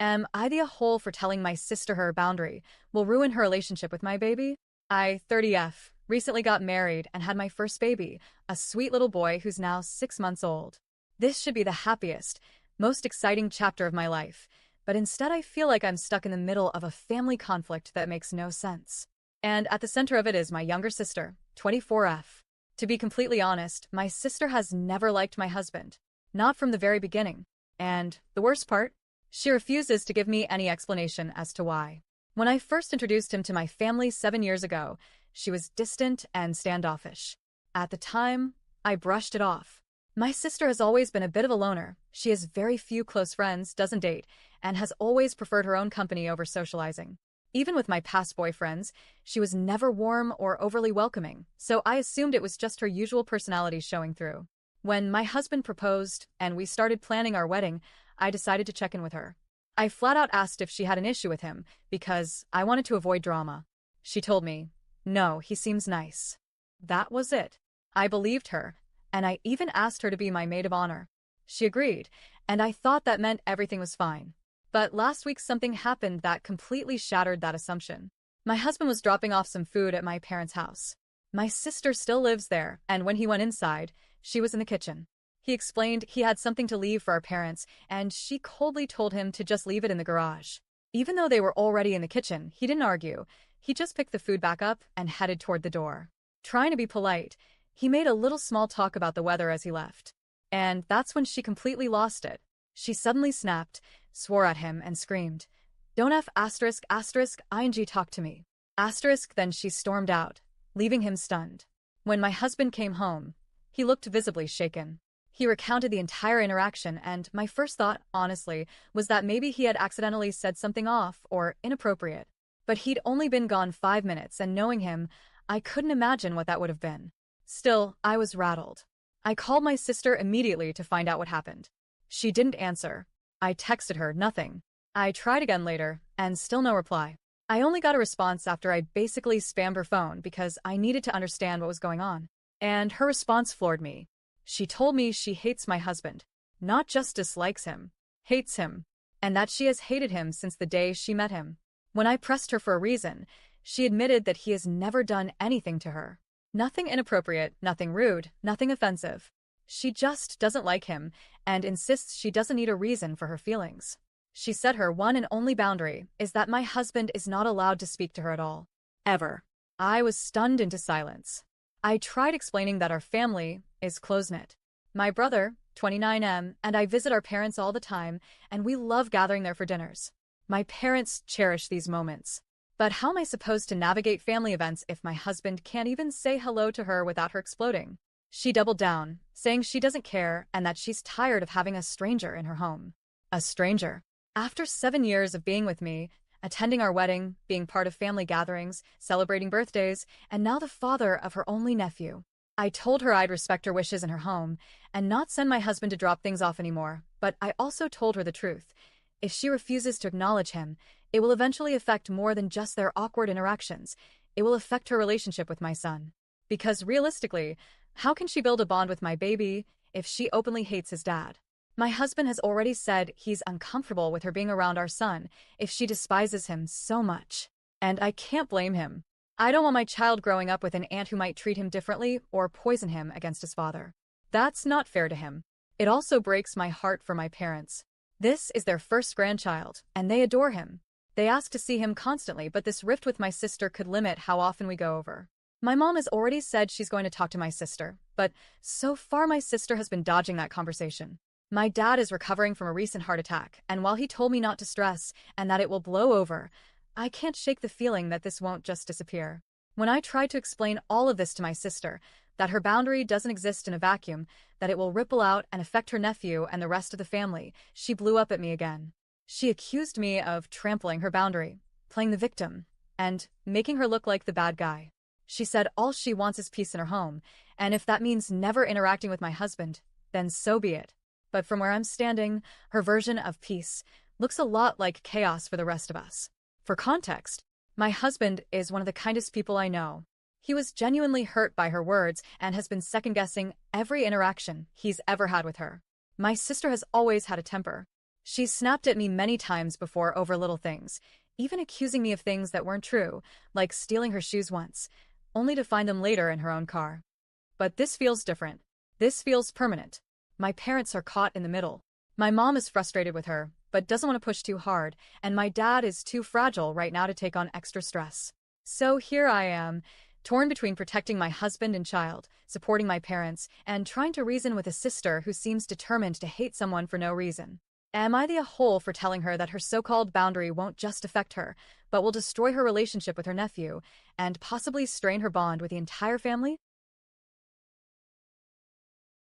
Am I the a-hole for telling my sister her boundary will ruin her relationship with my baby? I, 30F, recently got married and had my first baby, a sweet little boy who's now 6 months old. This should be the happiest, most exciting chapter of my life, but instead I feel like I'm stuck in the middle of a family conflict that makes no sense. And at the center of it is my younger sister, 24F. To be completely honest, my sister has never liked my husband. Not from the very beginning. And the worst part? She refuses to give me any explanation as to why. When I first introduced him to my family 7 years ago, she was distant and standoffish. At the time, I brushed it off. My sister has always been a bit of a loner. She has very few close friends, doesn't date, and has always preferred her own company over socializing. Even with my past boyfriends, she was never warm or overly welcoming, so I assumed it was just her usual personality showing through. When my husband proposed and we started planning our wedding, I decided to check in with her. I flat out asked if she had an issue with him because I wanted to avoid drama. She told me, "No, he seems nice." That was it. I believed her, and I even asked her to be my maid of honor. She agreed, and I thought that meant everything was fine. But last week something happened that completely shattered that assumption. My husband was dropping off some food at my parents' house. My sister still lives there, and when he went inside, she was in the kitchen. He explained he had something to leave for our parents, and she coldly told him to just leave it in the garage. Even though they were already in the kitchen, he didn't argue. He just picked the food back up and headed toward the door. Trying to be polite, he made a little small talk about the weather as he left. And that's when she completely lost it. She suddenly snapped, swore at him, and screamed, "Don't F asterisk asterisk ing talk to me." Asterisk, then she stormed out, leaving him stunned. When my husband came home, he looked visibly shaken. He recounted the entire interaction, and my first thought, honestly, was that maybe he had accidentally said something off or inappropriate. But he'd only been gone 5 minutes, and knowing him, I couldn't imagine what that would have been. Still, I was rattled. I called my sister immediately to find out what happened. She didn't answer. I texted her, nothing. I tried again later, and still no reply. I only got a response after I basically spammed her phone because I needed to understand what was going on. And her response floored me. She told me she hates my husband. Not just dislikes him, hates him. And that she has hated him since the day she met him. When I pressed her for a reason, she admitted that he has never done anything to her. Nothing inappropriate, nothing rude, nothing offensive. She just doesn't like him and insists she doesn't need a reason for her feelings. She said her one and only boundary is that my husband is not allowed to speak to her at all. Ever. I was stunned into silence. I tried explaining that our family is close-knit. My brother, 29M, and I visit our parents all the time, and we love gathering there for dinners. My parents cherish these moments. But how am I supposed to navigate family events if my husband can't even say hello to her without her exploding? She doubled down, saying she doesn't care and that she's tired of having a stranger in her home. A stranger. After 7 years of being with me, attending our wedding, being part of family gatherings, celebrating birthdays, and now the father of her only nephew. I told her I'd respect her wishes in her home and not send my husband to drop things off anymore, but I also told her the truth. If she refuses to acknowledge him, it will eventually affect more than just their awkward interactions. It will affect her relationship with my son. Because realistically, how can she build a bond with my baby if she openly hates his dad? My husband has already said he's uncomfortable with her being around our son if she despises him so much. And I can't blame him. I don't want my child growing up with an aunt who might treat him differently or poison him against his father. That's not fair to him. It also breaks my heart for my parents. This is their first grandchild, and they adore him. They ask to see him constantly, but this rift with my sister could limit how often we go over. My mom has already said she's going to talk to my sister, but so far my sister has been dodging that conversation. My dad is recovering from a recent heart attack, and while he told me not to stress and that it will blow over, I can't shake the feeling that this won't just disappear. When I tried to explain all of this to my sister, that her boundary doesn't exist in a vacuum, that it will ripple out and affect her nephew and the rest of the family, she blew up at me again. She accused me of trampling her boundary, playing the victim, and making her look like the bad guy. She said all she wants is peace in her home, and if that means never interacting with my husband, then so be it. But from where I'm standing, her version of peace looks a lot like chaos for the rest of us. For context, my husband is one of the kindest people I know. He was genuinely hurt by her words and has been second-guessing every interaction he's ever had with her. My sister has always had a temper. She's snapped at me many times before over little things, even accusing me of things that weren't true, like stealing her shoes once, only to find them later in her own car. But this feels different. This feels permanent. My parents are caught in the middle. My mom is frustrated with her, but doesn't want to push too hard, and my dad is too fragile right now to take on extra stress. So here I am, torn between protecting my husband and child, supporting my parents, and trying to reason with a sister who seems determined to hate someone for no reason. Am I the a-hole for telling her that her so-called boundary won't just affect her, but will destroy her relationship with her nephew, and possibly strain her bond with the entire family?